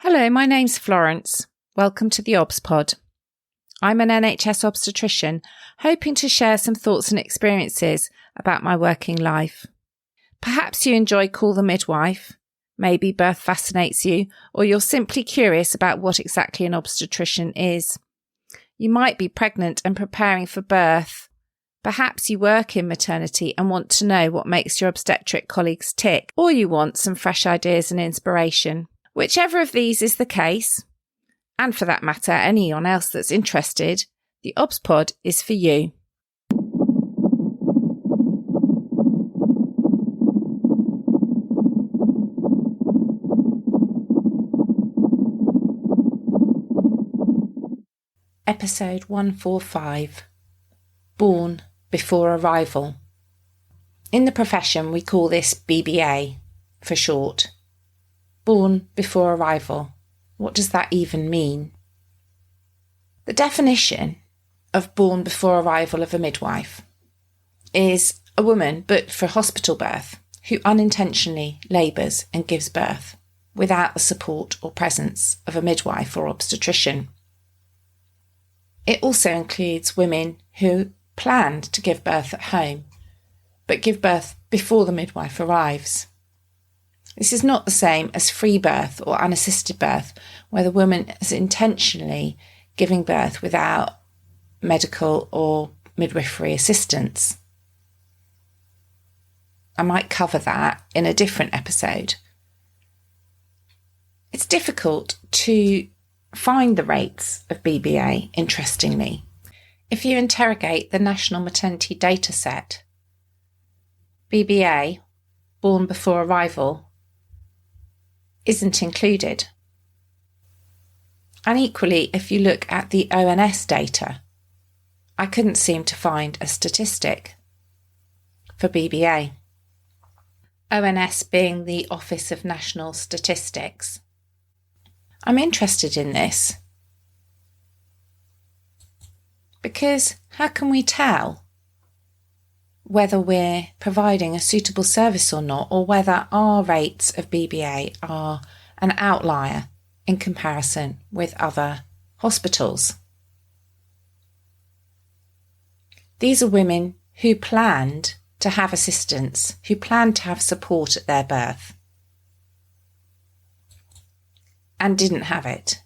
Hello, my name's Florence. Welcome to theobspod. I'm an NHS obstetrician, hoping to share some thoughts and experiences about my working life. Perhaps you enjoy Call the Midwife, maybe birth fascinates you, or you're simply curious about what exactly an obstetrician is. You might be pregnant and preparing for birth. Perhaps you work in maternity and want to know what makes your obstetric colleagues tick, or you want some fresh ideas and inspiration. Whichever of these is the case, and for that matter, anyone else that's interested, the theobspod is for you. Episode 145. Born Before Arrival. In the profession, we call this BBA for short. Born before arrival. What does that even mean? The definition of born before arrival of a midwife is a woman booked for hospital birth who unintentionally labours and gives birth without the support or presence of a midwife or obstetrician. It also includes women who planned to give birth at home but give birth before the midwife arrives. This is not the same as free birth or unassisted birth, where the woman is intentionally giving birth without medical or midwifery assistance. I might cover that in a different episode. It's difficult to find the rates of BBA, interestingly. If you interrogate the National Maternity Data Set, BBA, born before arrival, isn't included. And equally, if you look at the ONS data, I couldn't seem to find a statistic for BBA. ONS being the Office of National Statistics. I'm interested in this because how can we tell whether we're providing a suitable service or not, or whether our rates of BBA are an outlier in comparison with other hospitals? These are women who planned to have assistance, who planned to have support at their birth, and didn't have it.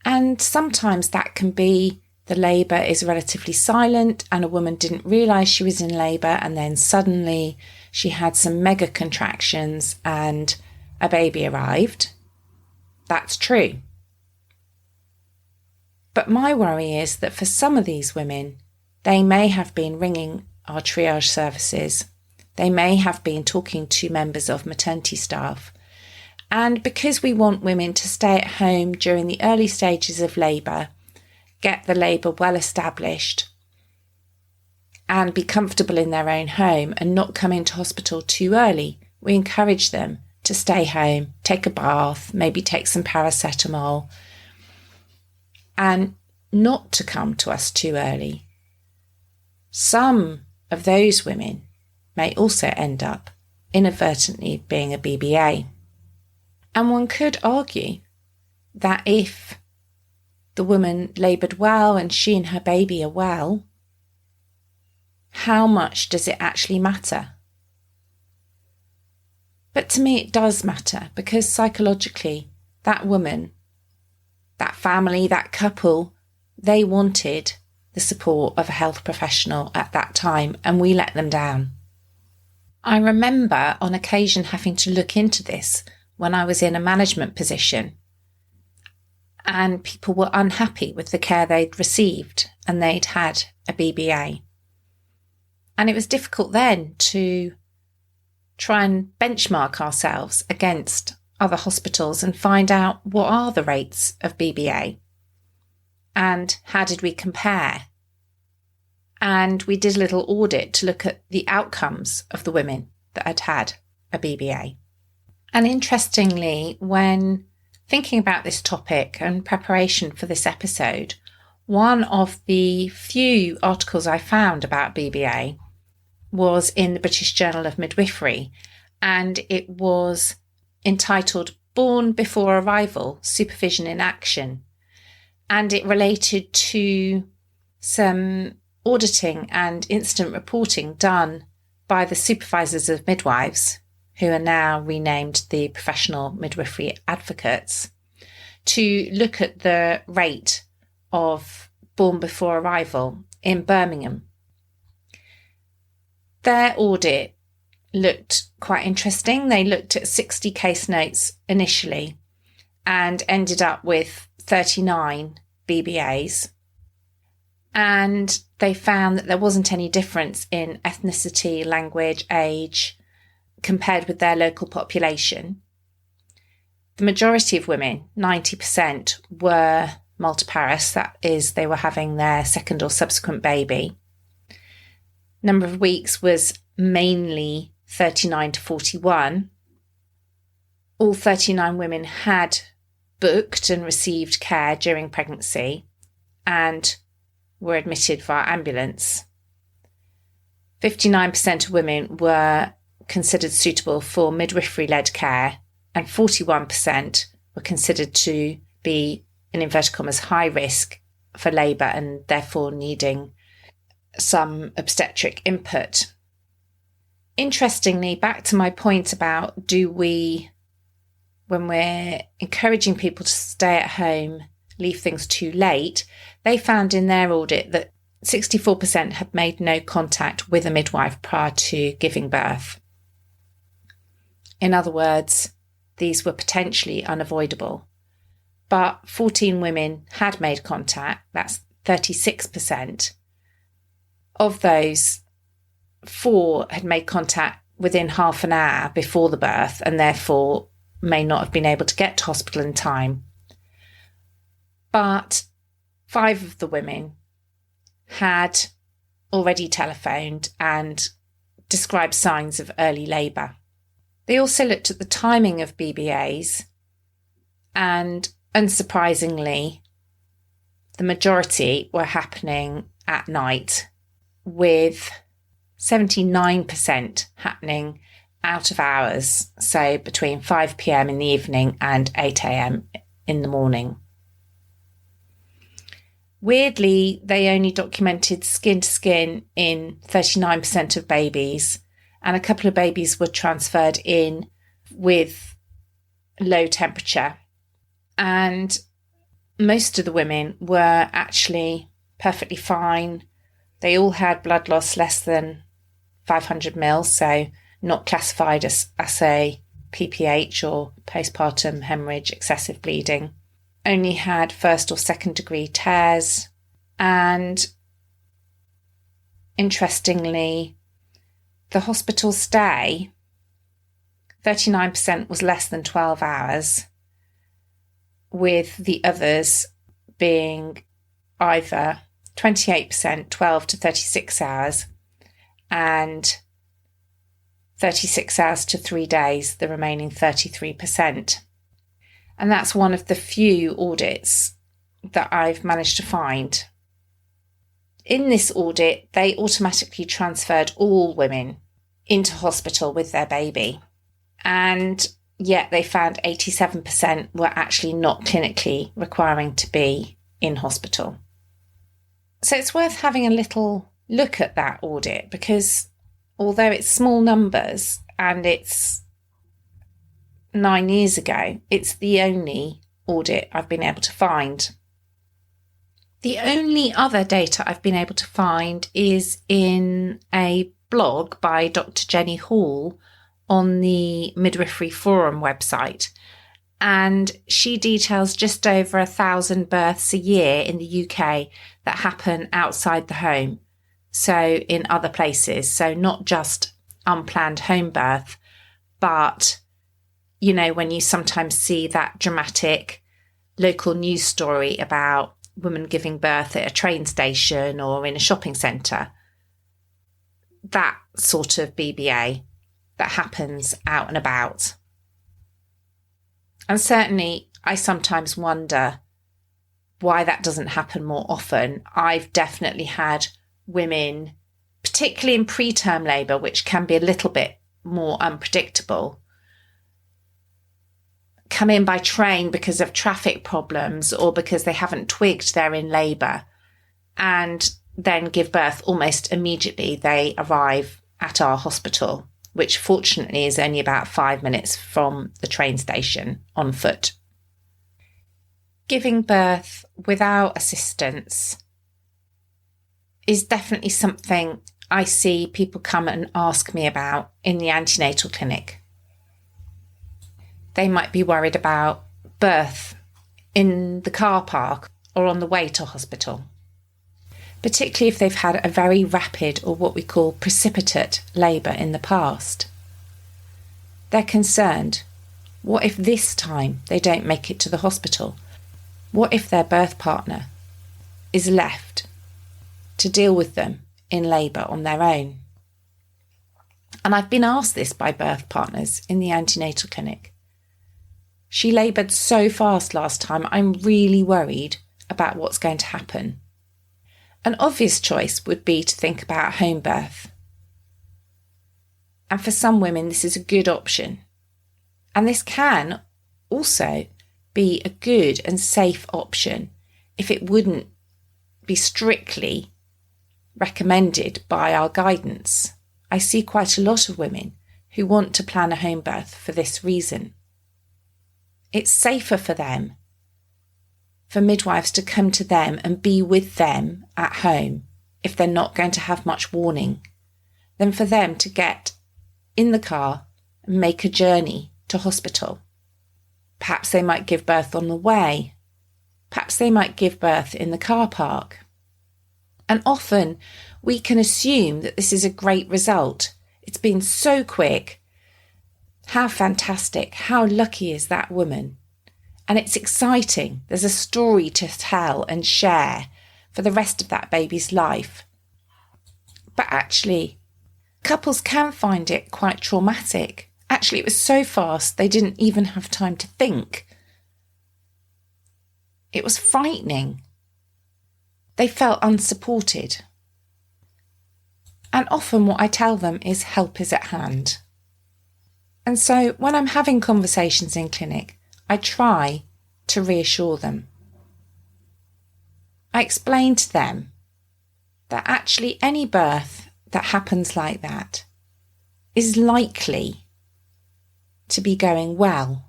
And sometimes that can be the labour is relatively silent and a woman didn't realise she was in labour, and then suddenly she had some mega contractions and a baby arrived. That's true. But my worry is that for some of these women, they may have been ringing our triage services. They may have been talking to members of maternity staff. And because we want women to stay at home during the early stages of labour, get the labour well established and be comfortable in their own home and not come into hospital too early, we encourage them to stay home, take a bath, maybe take some paracetamol, and not to come to us too early. Some of those women may also end up inadvertently being a BBA. And one could argue that if the woman laboured well and she and her baby are well, how much does it actually matter? But to me it does matter, because psychologically that woman, that family, that couple, they wanted the support of a health professional at that time, and we let them down. I remember on occasion having to look into this when I was in a management position, and people were unhappy with the care they'd received and they'd had a BBA. And it was difficult then to try and benchmark ourselves against other hospitals and find out what are the rates of BBA and how did we compare. And we did a little audit to look at the outcomes of the women that had had a BBA. And interestingly, when thinking about this topic and preparation for this episode, one of the few articles I found about BBA was in the British Journal of Midwifery, and it was entitled Born Before Arrival, Supervision in Action. And it related to some auditing and incident reporting done by the supervisors of midwives, who are now renamed the Professional Midwifery Advocates, to look at the rate of born before arrival in Birmingham. Their audit looked quite interesting. They looked at 60 case notes initially and ended up with 39 BBAs. And they found that there wasn't any difference in ethnicity, language, age, compared with their local population. The majority of women, 90%, were multiparous. That is, they were having their second or subsequent baby. Number of weeks was mainly 39 to 41. All 39 women had booked and received care during pregnancy and were admitted via ambulance. 59% of women were considered suitable for midwifery-led care, and 41% were considered to be, in inverted commas, high risk for labour and therefore needing some obstetric input. Interestingly, back to my point about when we're encouraging people to stay at home, leave things too late, they found in their audit that 64% had made no contact with a midwife prior to giving birth. In other words, these were potentially unavoidable. But 14 women had made contact, that's 36%. Of those, 4 had made contact within half an hour before the birth and therefore may not have been able to get to hospital in time. But 5 of the women had already telephoned and described signs of early labour. They also looked at the timing of BBAs, and unsurprisingly, the majority were happening at night, with 79% happening out of hours, so between 5 p.m. in the evening and 8 a.m. in the morning. Weirdly, they only documented skin to skin in 39% of babies, and a couple of babies were transferred in with low temperature. And most of the women were actually perfectly fine. They all had blood loss less than 500 ml, so not classified as a PPH or postpartum hemorrhage, excessive bleeding. Only had first or second degree tears. And interestingly, the hospital stay, 39% was less than 12 hours, with the others being either 28%, 12 to 36 hours, and 36 hours to 3 days, the remaining 33%. And that's one of the few audits that I've managed to find. In this audit, they automatically transferred all women into hospital with their baby. And yet they found 87% were actually not clinically requiring to be in hospital. So it's worth having a little look at that audit, because although it's small numbers and it's 9 years ago, it's the only audit I've been able to find. The only other data I've been able to find is in a blog by Dr. Jenny Hall on the Midwifery Forum website, and she details just over 1,000 births a year in the UK that happen outside the home, so in other places, so not just unplanned home birth, but you know, when you sometimes see that dramatic local news story about women giving birth at a train station or in a shopping centre, that sort of BBA that happens out and about. And certainly I sometimes wonder why that doesn't happen more often. I've definitely had women, particularly in preterm labour, which can be a little bit more unpredictable, come in by train because of traffic problems or because they haven't twigged they're in labour and then give birth almost immediately they arrive at our hospital, which fortunately is only about 5 minutes from the train station on foot. Giving birth without assistance is definitely something I see people come and ask me about in the antenatal clinic. They might be worried about birth in the car park or on the way to hospital, particularly if they've had a very rapid or what we call precipitate labour in the past. They're concerned, what if this time they don't make it to the hospital? What if their birth partner is left to deal with them in labour on their own? And I've been asked this by birth partners in the antenatal clinic. She laboured so fast last time, I'm really worried about what's going to happen. An obvious choice would be to think about home birth. And for some women, this is a good option. And this can also be a good and safe option if it wouldn't be strictly recommended by our guidance. I see quite a lot of women who want to plan a home birth for this reason. It's safer for them, for midwives to come to them and be with them at home if they're not going to have much warning, than for them to get in the car and make a journey to hospital. Perhaps they might give birth on the way. Perhaps they might give birth in the car park. And often we can assume that this is a great result. It's been so quick. How fantastic, how lucky is that woman? And it's exciting. There's a story to tell and share for the rest of that baby's life. But actually, couples can find it quite traumatic. Actually, it was so fast they didn't even have time to think. It was frightening. They felt unsupported. And often what I tell them is help is at hand. And so when I'm having conversations in clinic, I try to reassure them. I explain to them that actually any birth that happens like that is likely to be going well.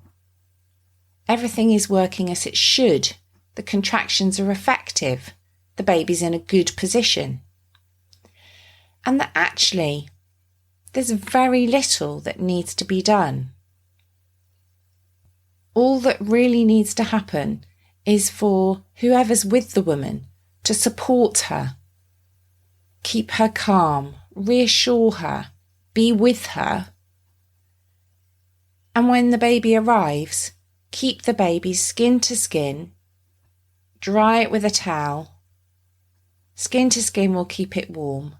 Everything is working as it should. The contractions are effective. The baby's in a good position. And that actually there's very little that needs to be done. All that really needs to happen is for whoever's with the woman to support her, keep her calm, reassure her, be with her. And when the baby arrives, keep the baby skin to skin, dry it with a towel. Skin to skin will keep it warm.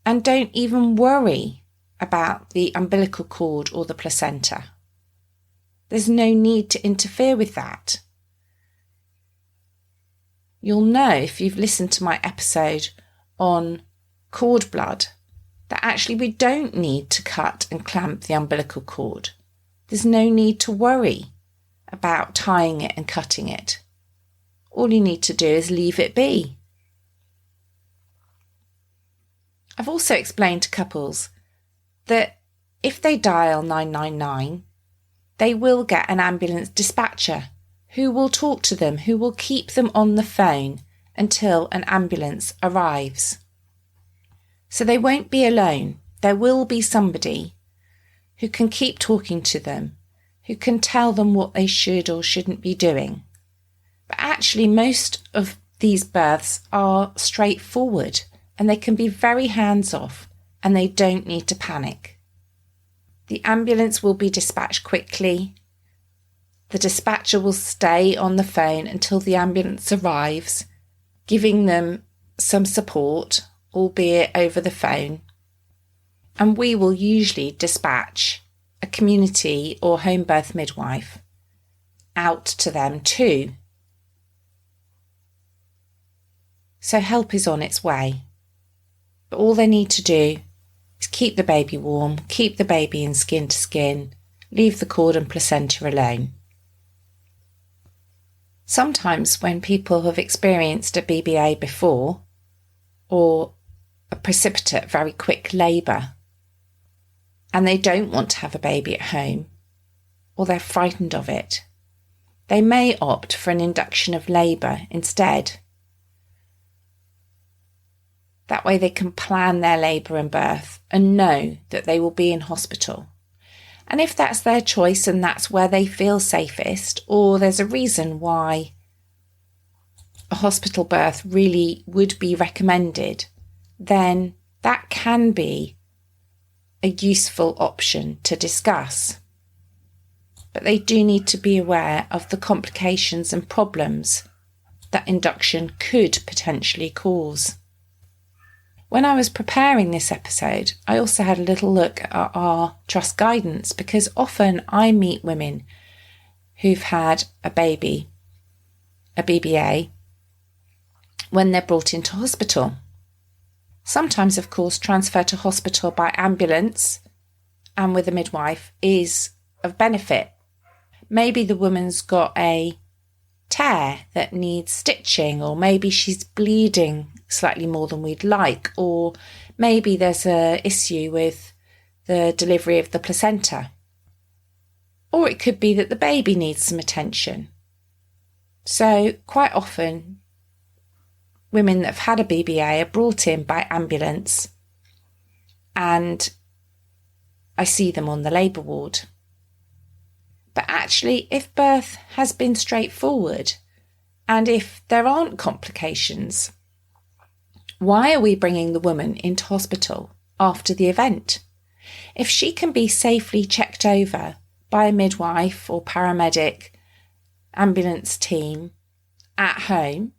And don't even worry about the umbilical cord or the placenta. There's no need to interfere with that. You'll know if you've listened to my episode on cord blood that actually we don't need to cut and clamp the umbilical cord. There's no need to worry about tying it and cutting it. All you need to do is leave it be. I've also explained to couples that if they dial 999, they will get an ambulance dispatcher who will talk to them, who will keep them on the phone until an ambulance arrives. So they won't be alone. There will be somebody who can keep talking to them, who can tell them what they should or shouldn't be doing. But actually, most of these births are straightforward. And they can be very hands-off and they don't need to panic. The ambulance will be dispatched quickly. The dispatcher will stay on the phone until the ambulance arrives, giving them some support, albeit over the phone. And we will usually dispatch a community or home birth midwife out to them too. So help is on its way. But all they need to do is keep the baby warm, keep the baby in skin to skin, leave the cord and placenta alone. Sometimes when people have experienced a BBA before, or a precipitate, very quick labour, and they don't want to have a baby at home, or they're frightened of it, they may opt for an induction of labour instead. That way they can plan their labour and birth and know that they will be in hospital. And if that's their choice and that's where they feel safest, or there's a reason why a hospital birth really would be recommended, then that can be a useful option to discuss. But they do need to be aware of the complications and problems that induction could potentially cause. When I was preparing this episode, I also had a little look at our trust guidance, because often I meet women who've had a baby, a BBA, when they're brought into hospital. Sometimes, of course, transfer to hospital by ambulance and with a midwife is of benefit. Maybe the woman's got a tear that needs stitching, or maybe she's bleeding slightly more than we'd like, or maybe there's an issue with the delivery of the placenta. Or it could be that the baby needs some attention. So quite often, women that have had a BBA are brought in by ambulance, and I see them on the labour ward. But actually, if birth has been straightforward, and if there aren't complications, why are we bringing the woman into hospital after the event? If she can be safely checked over by a midwife or paramedic, ambulance team at home,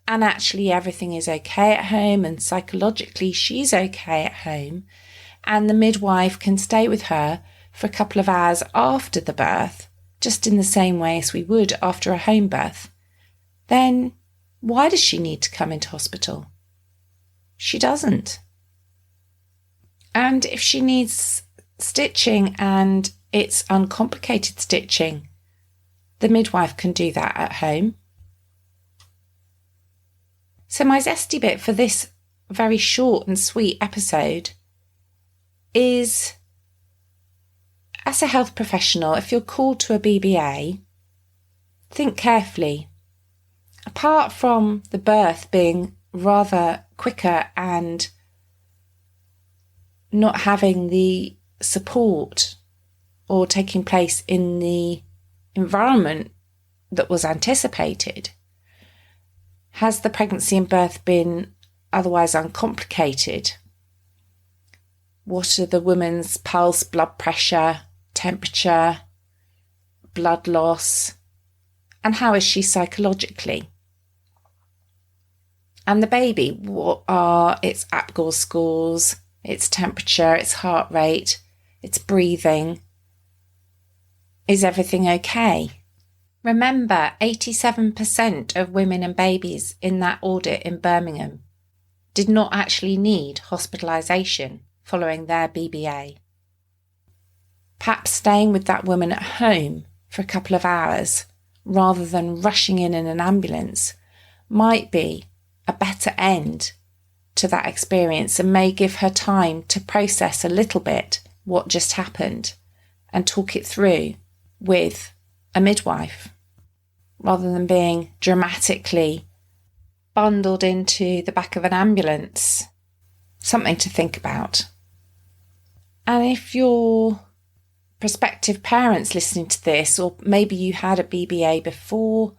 and actually everything is okay at home and psychologically she's okay at home, and the midwife can stay with her for a couple of hours after the birth, just in the same way as we would after a home birth, then why does she need to come into hospital? She doesn't. And if she needs stitching and it's uncomplicated stitching, the midwife can do that at home. So my zesty bit for this very short and sweet episode is, as a health professional, if you're called to a BBA, think carefully. Apart from the birth being rather quicker and not having the support or taking place in the environment that was anticipated, has the pregnancy and birth been otherwise uncomplicated? What are the woman's pulse, blood pressure, temperature, blood loss, and how is she psychologically? And the baby, what are its Apgar scores, its temperature, its heart rate, its breathing? Is everything okay? Remember, 87% of women and babies in that audit in Birmingham did not actually need hospitalisation following their BBA. Perhaps staying with that woman at home for a couple of hours rather than rushing in an ambulance might be a better end to that experience and may give her time to process a little bit what just happened and talk it through with a midwife, rather than being dramatically bundled into the back of an ambulance. Something to think about. And if you're prospective parents listening to this, or maybe you had a BBA before,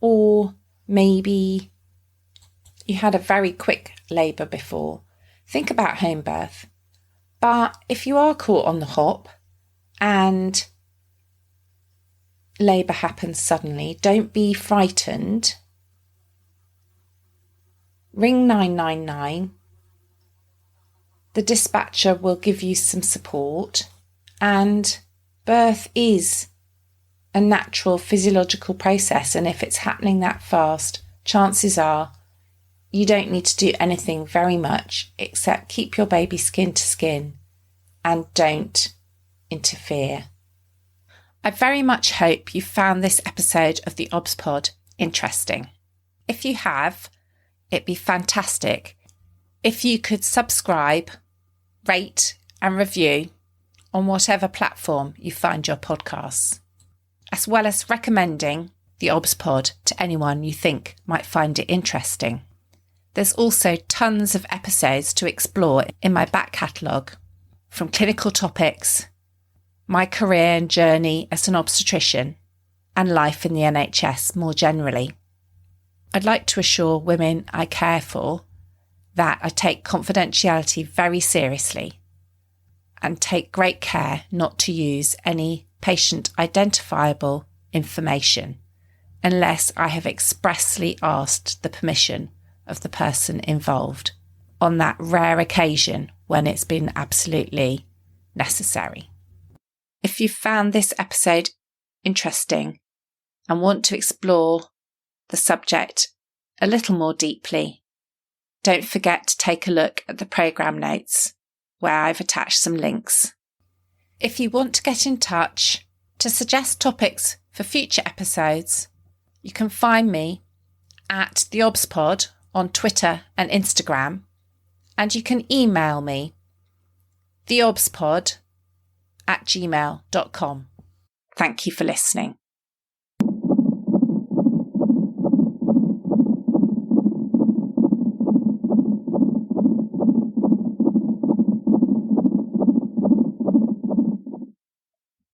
or maybe you had a very quick labour before, think about home birth. But if you are caught on the hop and labour happens suddenly, don't be frightened. Ring 999. The dispatcher will give you some support, and birth is a natural physiological process, and if it's happening that fast, chances are you don't need to do anything very much except keep your baby skin to skin and don't interfere I very much hope you found this episode of the theobspod interesting. If you have, it'd be fantastic if you could subscribe, rate and review on whatever platform you find your podcasts, as well as recommending the theobspod to anyone you think might find it interesting. There's also tons of episodes to explore in my back catalogue, from clinical topics, my career and journey as an obstetrician, and life in the NHS more generally. I'd like to assure women I care for that I take confidentiality very seriously and take great care not to use any patient identifiable information unless I have expressly asked the permission of the person involved on that rare occasion when it's been absolutely necessary. If you found this episode interesting and want to explore the subject a little more deeply, don't forget to take a look at the programme notes where I've attached some links. If you want to get in touch to suggest topics for future episodes, you can find me at theobspod on Twitter and Instagram, and you can email me theobspod@gmail.com. Thank you for listening.